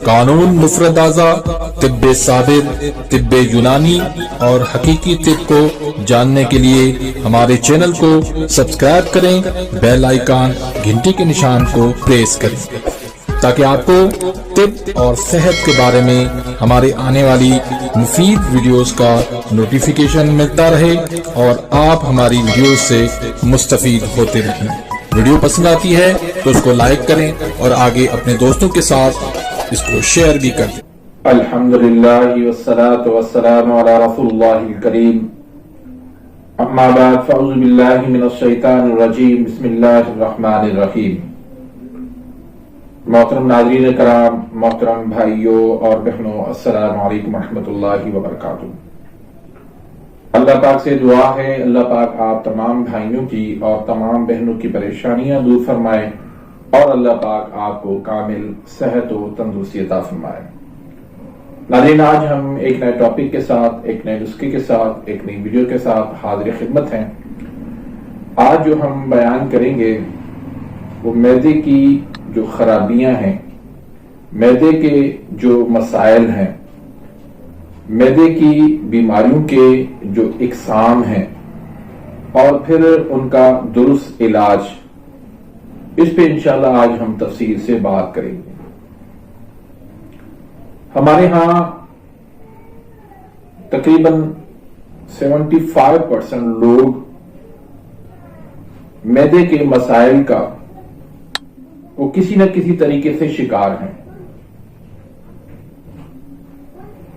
قانون مفرد اعضاء، طب ثابت، طب یونانی اور حقیقی طب کو جاننے کے لیے ہمارے چینل کو سبسکرائب کریں، بیل آئیکن گھنٹی کے نشان کو پریس کریں تاکہ آپ کو طب اور صحت کے بارے میں ہمارے آنے والی مفید ویڈیوز کا نوٹیفیکیشن ملتا رہے اور آپ ہماری ویڈیوز سے مستفید ہوتے رہیں۔ ویڈیو پسند آتی ہے تو اس کو لائک کریں اور آگے اپنے دوستوں کے ساتھ اس کو شیئر بھی کریں۔ الحمدللہ والصلاة والسلام علی رسول اللہ الکریم، اما بعد فاعوذ باللہ من الشیطان الرجیم، بسم اللہ الرحمن الرحیم۔ محترم ناظرین کرام، محترم بھائیوں اور بہنوں، السلام علیکم ورحمۃ اللہ وبرکاتہ۔ اللہ پاک سے دعا ہے اللہ پاک آپ تمام بھائیوں کی اور تمام بہنوں کی پریشانیاں دور فرمائے اور اللہ پاک آپ کو کامل صحت و تندرستی عطا فرمائے۔ ناظرین، آج ہم ایک نئے ٹاپک کے ساتھ، ایک نئے نسخے کے ساتھ، ایک نئی ویڈیو کے ساتھ حاضر خدمت ہیں۔ آج جو ہم بیان کریں گے وہ معدے کی جو خرابیاں ہیں، معدے کے جو مسائل ہیں، معدے کی بیماریوں کے جو اقسام ہیں اور پھر ان کا درست علاج، اس پہ انشاءاللہ آج ہم تفصیل سے بات کریں گے۔ ہمارے ہاں تقریباً 75% لوگ معدے کے مسائل کا وہ کسی نہ کسی طریقے سے شکار ہیں۔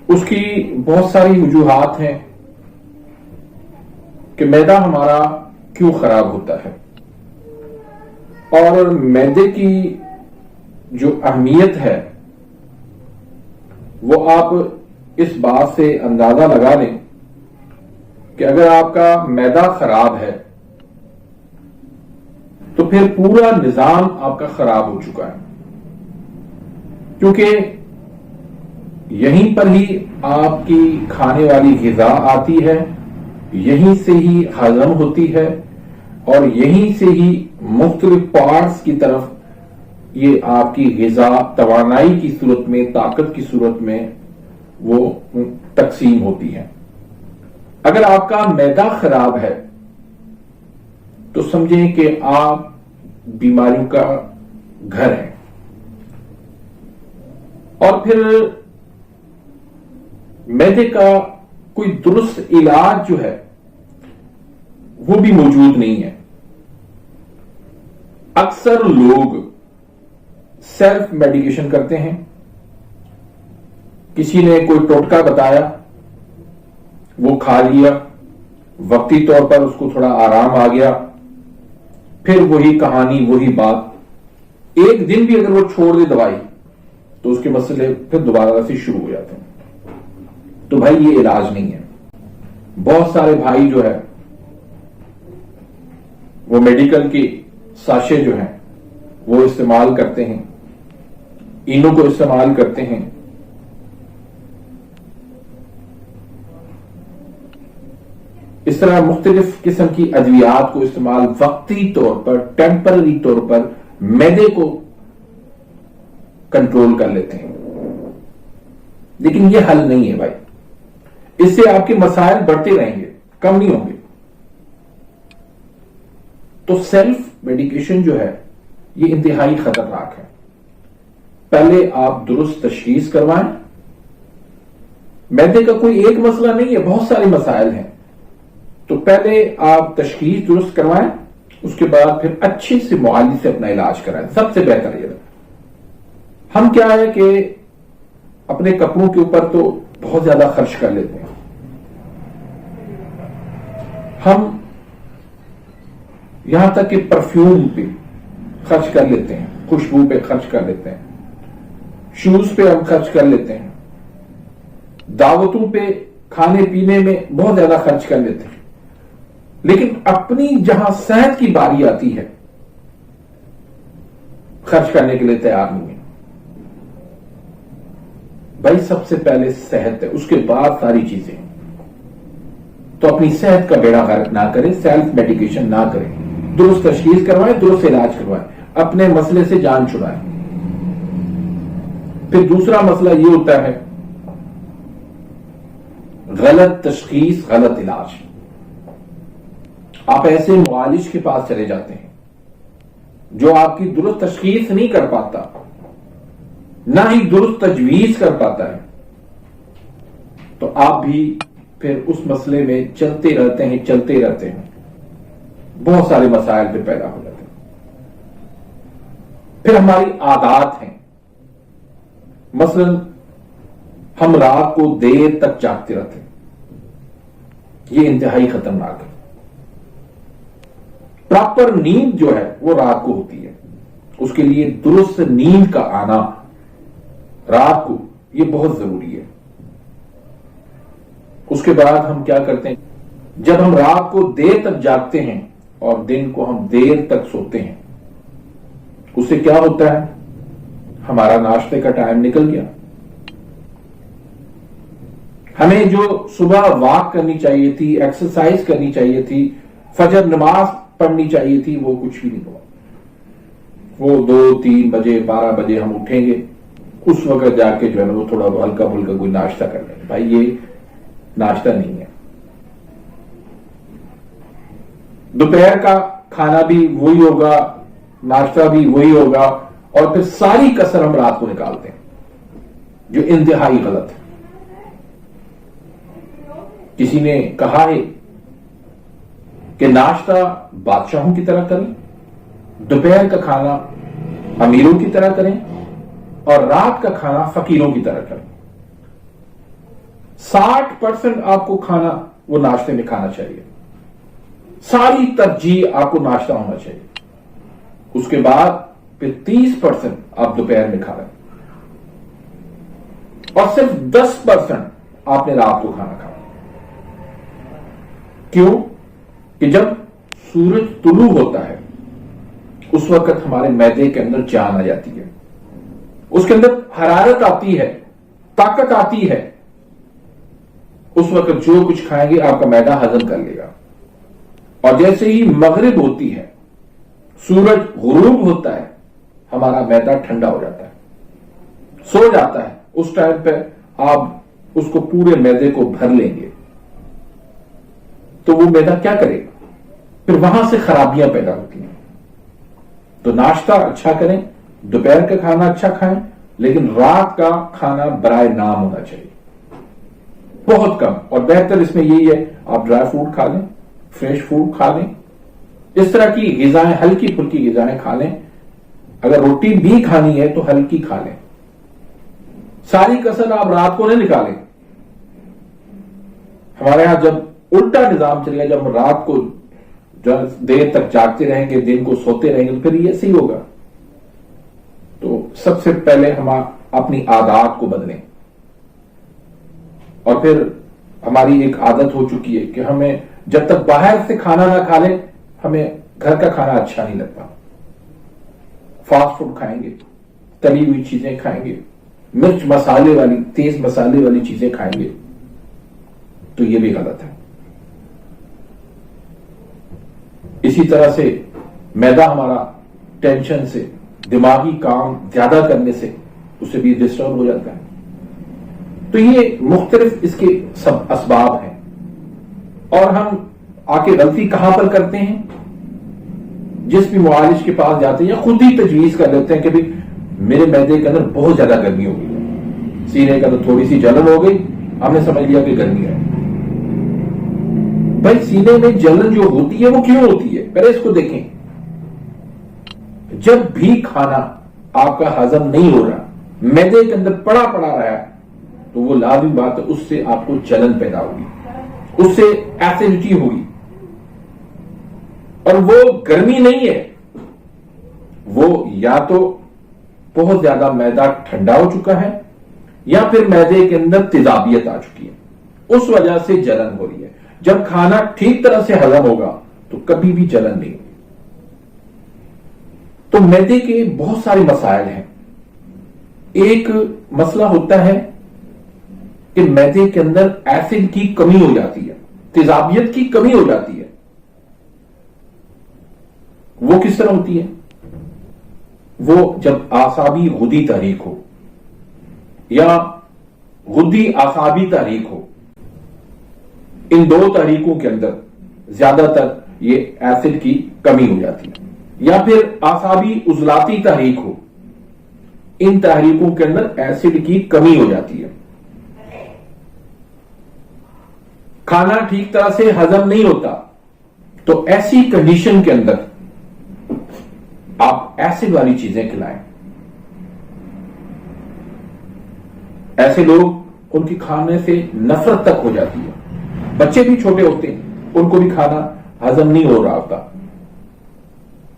اس کی بہت ساری وجوہات ہیں کہ معدہ ہمارا کیوں خراب ہوتا ہے، اور معدے کی جو اہمیت ہے وہ آپ اس بات سے اندازہ لگا لیں کہ اگر آپ کا معدہ خراب ہے تو پھر پورا نظام آپ کا خراب ہو چکا ہے، کیونکہ یہیں پر ہی آپ کی کھانے والی غذا آتی ہے، یہیں سے ہی ہضم ہوتی ہے اور یہیں سے ہی مختلف پارٹس کی طرف یہ آپ کی غذا توانائی کی صورت میں، طاقت کی صورت میں وہ تقسیم ہوتی ہے۔ اگر آپ کا معدہ خراب ہے تو سمجھیں کہ آپ بیماریوں کا گھر ہے، اور پھر معدے کا کوئی درست علاج جو ہے وہ بھی موجود نہیں ہے۔ اکثر لوگ سیلف میڈیکیشن کرتے ہیں، کسی نے کوئی ٹوٹکا بتایا، وہ کھا لیا، وقتی طور پر اس کو تھوڑا آرام آ گیا، پھر وہی کہانی، وہی بات۔ ایک دن بھی اگر وہ چھوڑ دے دوائی تو اس کے مسئلے پھر دوبارہ سے شروع ہو جاتے ہیں۔ تو بھائی یہ علاج نہیں ہے۔ بہت سارے بھائی جو ہے وہ میڈیکل کی ساشے جو ہیں وہ استعمال کرتے ہیں، اینو کو استعمال کرتے ہیں، اس طرح مختلف قسم کی ادویات کو استعمال وقتی طور پر، ٹیمپرری طور پر معدے کو کنٹرول کر لیتے ہیں، لیکن یہ حل نہیں ہے بھائی۔ اس سے آپ کے مسائل بڑھتے رہیں گے، کم نہیں ہوں گے۔ تو سیلف میڈیکیشن جو ہے یہ انتہائی خطرناک ہے۔ پہلے آپ درست تشخیص کروائیں۔ معدے کا کوئی ایک مسئلہ نہیں ہے، بہت سارے مسائل ہیں، تو پہلے آپ تشخیص درست کروائیں، اس کے بعد پھر اچھے سے معالجے سے اپنا علاج کرائیں، سب سے بہتر یہ ہے۔ ہم کیا ہے کہ اپنے کپڑوں کے اوپر تو بہت زیادہ خرچ کر لیتے ہیں، ہم یہاں تک کہ پرفیوم پہ خرچ کر لیتے ہیں، خوشبو پہ خرچ کر لیتے ہیں، شوز پہ ہم خرچ کر لیتے ہیں، دعوتوں پہ، کھانے پینے میں بہت زیادہ خرچ کر لیتے ہیں، لیکن اپنی جہاں صحت کی باری آتی ہے خرچ کرنے کے لیے تیار نہیں ہے۔ بھائی سب سے پہلے صحت ہے، اس کے بعد ساری چیزیں۔ تو اپنی صحت کا بیڑا غرق نہ کریں، سیلف میڈیکیشن نہ کریں، درست تشخیص کروائیں، درست علاج کروائیں، اپنے مسئلے سے جان چھڑائیں۔ پھر دوسرا مسئلہ یہ ہوتا ہے غلط تشخیص، غلط علاج. آپ ایسے معالج کے پاس چلے جاتے ہیں جو آپ کی درست تشخیص نہیں کر پاتا، نہ ہی درست تجویز کر پاتا ہے، تو آپ بھی پھر اس مسئلے میں چلتے رہتے ہیں، بہت سارے مسائل پہ پیدا ہو جاتے ہیں. پھر ہماری عادات ہیں، مثلا ہم رات کو دیر تک جاگتے رہتے ہیں، یہ انتہائی خطرناک ہے. پراپر نیند جو ہے وہ رات کو ہوتی ہے، اس کے لیے درست نیند کا آنا رات کو یہ بہت ضروری ہے. اس کے بعد ہم کیا کرتے ہیں، جب ہم رات کو دیر تک جاگتے ہیں اور دن کو ہم دیر تک سوتے ہیں، اس سے کیا ہوتا ہے، ہمارا ناشتے کا ٹائم نکل گیا. ہمیں جو صبح واک کرنی چاہیے تھی، ایکسرسائز کرنی چاہیے تھی، فجر نماز پڑھنی چاہیے تھی، وہ کچھ بھی نہیں ہوا. وہ 2-3 بجے 12 بجے ہم اٹھیں گے، اس وقت جا کے جو ہے نا وہ تھوڑا ہلکا پھلکا کوئی ناشتہ کر لیں. بھائی یہ ناشتہ نہیں ہے. دوپہر کا کھانا بھی وہی ہوگا، ناشتہ بھی وہی ہوگا، اور پھر ساری کسر ہم رات کو نکالتے ہیں، جو انتہائی غلط ہے. کسی نے کہا ہے کہ ناشتہ بادشاہوں کی طرح کریں، دوپہر کا کھانا امیروں کی طرح کریں، اور رات کا کھانا فقیروں کی طرح کریں. 60% آپ کو کھانا وہ ناشتے میں کھانا چاہیے، ساری ترجیح آپ کو ناشتہ ہونا چاہیے. اس کے بعد پھر 30% آپ دوپہر میں کھا رہے ہیں، اور صرف 10% آپ نے رات کو کھانا کھانا. کیوں کہ جب سورج طلوع ہوتا ہے اس وقت ہمارے معدے کے اندر جان آ جاتی ہے، اس کے اندر حرارت آتی ہے، طاقت آتی ہے. اس وقت جو کچھ کھائیں گے آپ کا معدہ ہضم کر لے گا. اور جیسے ہی مغرب ہوتی ہے، سورج غروب ہوتا ہے، ہمارا معدہ ٹھنڈا ہو جاتا ہے، سو جاتا ہے. اس ٹائم پہ آپ اس کو پورے معدے کو بھر لیں گے تو وہ معدہ کیا کرے گا، پھر وہاں سے خرابیاں پیدا ہوتی ہیں. تو ناشتہ اچھا کریں، دوپہر کا کھانا اچھا کھائیں، لیکن رات کا کھانا برائے نام ہونا چاہیے، بہت کم. اور بہتر اس میں یہی ہے آپ ڈرائی فروٹ کھا لیں، فریش فوڈ کھا لیں، اس طرح کی غذائیں، ہلکی پھلکی غذائیں کھا لیں. اگر روٹی بھی کھانی ہے تو ہلکی کھا لیں، ساری کسر آپ رات کو نہیں نکالیں. ہمارے ہاں جب الٹا نظام چلے گا، جب ہم رات کو دیر تک جاگتے رہیں گے، دن کو سوتے رہیں گے، تو پھر یہ صحیح ہوگا. تو سب سے پہلے ہم اپنی عادات کو بدلیں. اور پھر ہماری ایک عادت ہو چکی ہے کہ ہمیں جب تک باہر سے کھانا نہ کھا لیں ہمیں گھر کا کھانا اچھا نہیں لگتا. فاسٹ فوڈ کھائیں گے، تلی ہوئی چیزیں کھائیں گے، مرچ مسالے والی، تیز مسالے والی چیزیں کھائیں گے، تو یہ بھی غلط ہے. اسی طرح سے معدہ ہمارا ٹینشن سے، دماغی کام زیادہ کرنے سے اسے بھی ڈسٹرب ہو جاتا ہے. تو یہ مختلف اس کے سب اسباب ہیں. اور ہم آ کے غلطی کہاں پر کرتے ہیں، جس بھی معالج کے پاس جاتے ہیں یا خود ہی تجویز کر لیتے ہیں کہ بھائی میرے معدے کے اندر بہت زیادہ گرمی ہو گئی ہے، سینے کے اندر تھوڑی سی جلن ہو گئی، ہم نے سمجھ لیا کہ گرمی ہے. بھائی سینے میں جلن جو ہوتی ہے وہ کیوں ہوتی ہے، پہلے اس کو دیکھیں. جب بھی کھانا آپ کا ہضم نہیں ہو رہا، معدے کے اندر پڑا رہا ہے، تو وہ لازمی بات ہے اس سے آپ کو جلن پیدا ہوگی، اس سے ایسیڈیٹی ہوگی. اور وہ گرمی نہیں ہے، وہ یا تو بہت زیادہ معدہ ٹھنڈا ہو چکا ہے یا پھر معدے کے اندر تیزابیت آ چکی ہے، اس وجہ سے جلن ہو رہی ہے. جب کھانا ٹھیک طرح سے ہضم ہوگا تو کبھی بھی جلن نہیں ہوگی. تو معدے کے بہت سارے مسائل ہیں. ایک مسئلہ ہوتا ہے کہ معدے کے اندر ایسڈ کی کمی ہو جاتی ہے، تیزابیت کی کمی ہو جاتی ہے. وہ کس طرح ہوتی ہے؟ وہ جب اعصابی غدی تحریک ہو، یا غدی اعصابی تحریک ہو، ان دو تحریکوں کے اندر زیادہ تر یہ ایسڈ کی کمی ہو جاتی ہے، یا پھر اعصابی عضلاتی تحریک ہو، ان تحریکوں کے اندر ایسڈ کی کمی ہو جاتی ہے، کھانا ٹھیک طرح سے ہضم نہیں ہوتا، تو ایسی کنڈیشن کے اندر آپ ایسڈ والی چیزیں کھلائیں۔ ایسے لوگ ان کی کھانے سے نفرت تک ہو جاتی ہے، بچے بھی چھوٹے ہوتے ہیں ان کو بھی کھانا ہضم نہیں ہو رہا ہوتا،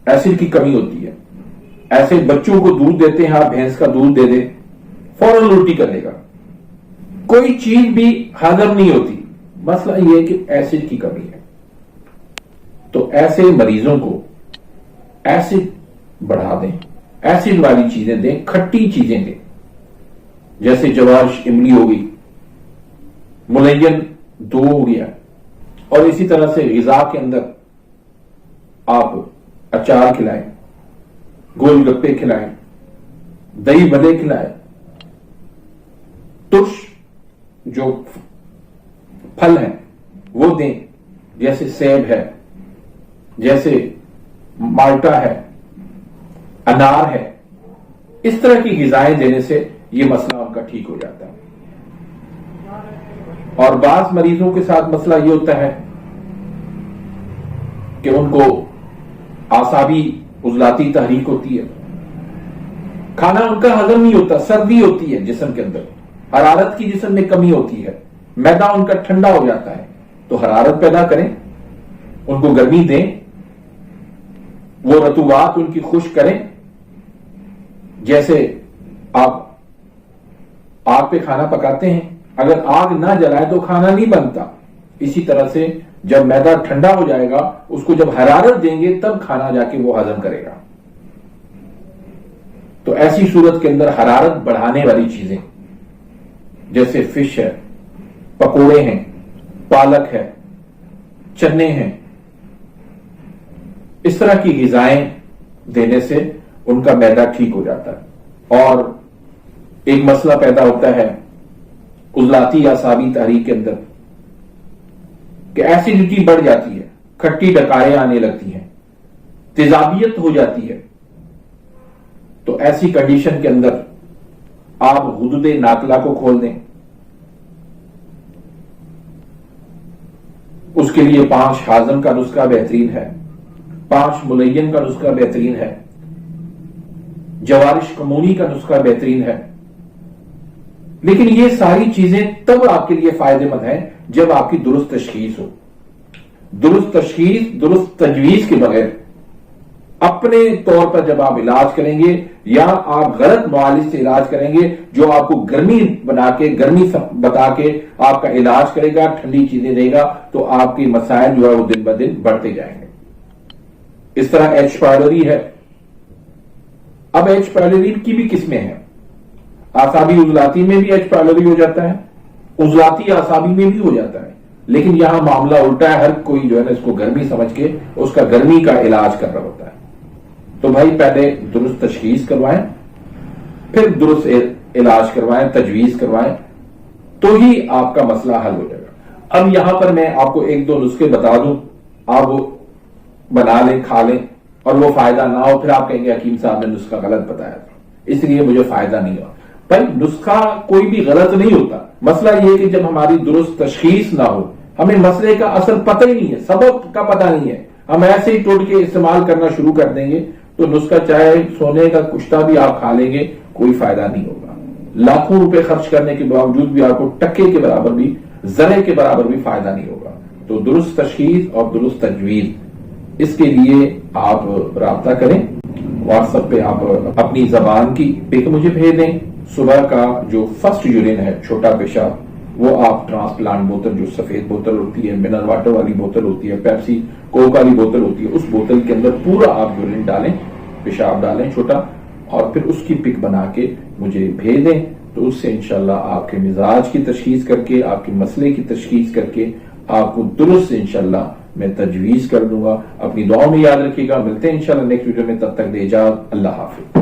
ایسڈ کی کمی ہوتی ہے۔ ایسے بچوں کو دودھ دیتے ہیں، آپ بھینس کا دودھ دے دیں فوراً الٹی کر لے گا، کوئی چیز بھی ہضم نہیں ہوتی، مسئلہ یہ ہے کہ ایسڈ کی کمی ہے۔ تو ایسے مریضوں کو ایسڈ بڑھا دیں، ایسڈ والی چیزیں دیں، کھٹی چیزیں دیں، جیسے جوارش املی ہو گئی، ملین دو ہو گیا، اور اسی طرح سے غذا کے اندر آپ اچار کھلائیں، گول گپے کھلائیں، دہی بھلے کھلائیں، ترش جو پھل ہیں وہ دیں، جیسے سیب ہے، جیسے مالٹا ہے، انار ہے، اس طرح کی غذائیں دینے سے یہ مسئلہ ان کا ٹھیک ہو جاتا ہے۔ اور بعض مریضوں کے ساتھ مسئلہ یہ ہوتا ہے کہ ان کو اعصابی عضلاتی تحریک ہوتی ہے، کھانا ان کا ہضم نہیں ہوتا، سردی ہوتی ہے جسم کے اندر، حرارت کی جسم میں کمی ہوتی ہے، معدہ ان کا ٹھنڈا ہو جاتا ہے، تو حرارت پیدا کریں، ان کو گرمی دیں، وہ رطوبات ان کی خشک کریں، جیسے آپ آگ پہ کھانا پکاتے ہیں، اگر آگ نہ جلائے تو کھانا نہیں بنتا، اسی طرح سے جب معدہ ٹھنڈا ہو جائے گا اس کو جب حرارت دیں گے تب کھانا جا کے وہ ہضم کرے گا۔ تو ایسی صورت کے اندر حرارت بڑھانے والی چیزیں جیسے فش ہے، پکوڑے ہیں، پالک ہے، چنے ہیں، اس طرح کی غذائیں دینے سے ان کا معدہ ٹھیک ہو جاتا ہے۔ اور ایک مسئلہ پیدا ہوتا ہے عضلاتی اعصابی تحریک کے اندر کہ ایسیڈیٹی بڑھ جاتی ہے، کھٹی ڈکاریں آنے لگتی ہیں، تیزابیت ہو جاتی ہے، تو ایسی کنڈیشن کے اندر آپ غدود ناقلہ کو کھول دیں، اس کے لیے 5 ہاضم کا نسخہ بہترین ہے، 5 ملین کا نسخہ بہترین ہے، جوارش کمونی کا نسخہ بہترین ہے۔ لیکن یہ ساری چیزیں تب آپ کے لیے فائدہ مند ہیں جب آپ کی درست تشخیص ہو۔ درست تشخیص، درست تجویز کے بغیر اپنے طور پر جب آپ علاج کریں گے یا آپ غلط معالج سے علاج کریں گے جو آپ کو گرمی بنا کے، گرمی بتا کے آپ کا علاج کرے گا، ٹھنڈی چیزیں دے گا، تو آپ کے مسائل جو ہے وہ دن بدن بڑھتے جائیں گے۔ اس طرح ایچ پائلوری ہے۔ اب ایچ پائلوری کی بھی قسمیں ہیں، اعصابی عضلاتی میں بھی ایچ پائلوری ہو جاتا ہے، عضلاتی اعصابی میں بھی ہو جاتا ہے، لیکن یہاں معاملہ الٹا ہے، ہر کوئی جو ہے نا اس کو گرمی سمجھ کے اس کا گرمی کا علاج کر رہا ہوتا ہے۔ تو بھائی پہلے درست تشخیص کروائیں، پھر درست علاج کروائیں، تجویز کروائیں، تو ہی آپ کا مسئلہ حل ہو جائے گا۔ اب یہاں پر میں آپ کو 1-2 نسخے بتا دوں، آپ وہ بنا لیں، کھا لیں، اور وہ فائدہ نہ ہو پھر آپ کہیں گے حکیم صاحب نے نسخہ غلط بتایا تھا اس لیے مجھے فائدہ نہیں ہوا۔ بھائی نسخہ کوئی بھی غلط نہیں ہوتا، مسئلہ یہ کہ جب ہماری درست تشخیص نہ ہو، ہمیں مسئلے کا اصل پتہ ہی نہیں ہے، سبب کا پتہ نہیں ہے، ہم ایسے ہی ٹوٹ کے استعمال کرنا شروع کر دیں گے تو نسخہ چاہے سونے کا کشتہ بھی آپ کھا لیں گے کوئی فائدہ نہیں ہوگا۔ لاکھوں روپے خرچ کرنے کے باوجود بھی آپ کو ٹکے کے برابر بھی، ذرے کے برابر بھی فائدہ نہیں ہوگا۔ تو درست تشخیص اور درست تجویز، اس کے لیے آپ رابطہ کریں، واٹس ایپ پہ آپ اپنی زبان کی پک مجھے بھیج دیں۔ صبح کا جو فرسٹ یورین ہے، چھوٹا پیشاب، وہ آپ ٹرانسپلانٹ بوتل، جو سفید بوتل ہوتی ہے، منرل واٹر والی بوتل ہوتی ہے، پیپسی کوک والی بوتل ہوتی ہے، اس بوتل کے اندر پورا آپ یورین ڈالیں، پیشاب ڈالیں چھوٹا، اور پھر اس کی پک بنا کے مجھے بھیج دیں۔ تو اس سے انشاءاللہ آپ کے مزاج کی تشخیص کر کے، آپ کے مسئلے کی تشخیص کر کے آپ کو درست سے انشاءاللہ میں تجویز کر دوں گا۔ اپنی دعاؤں میں یاد رکھیے گا، ملتے ہیں انشاءاللہ نیکسٹ ویڈیو میں، تب تک دے اجازت، اللہ حافظ۔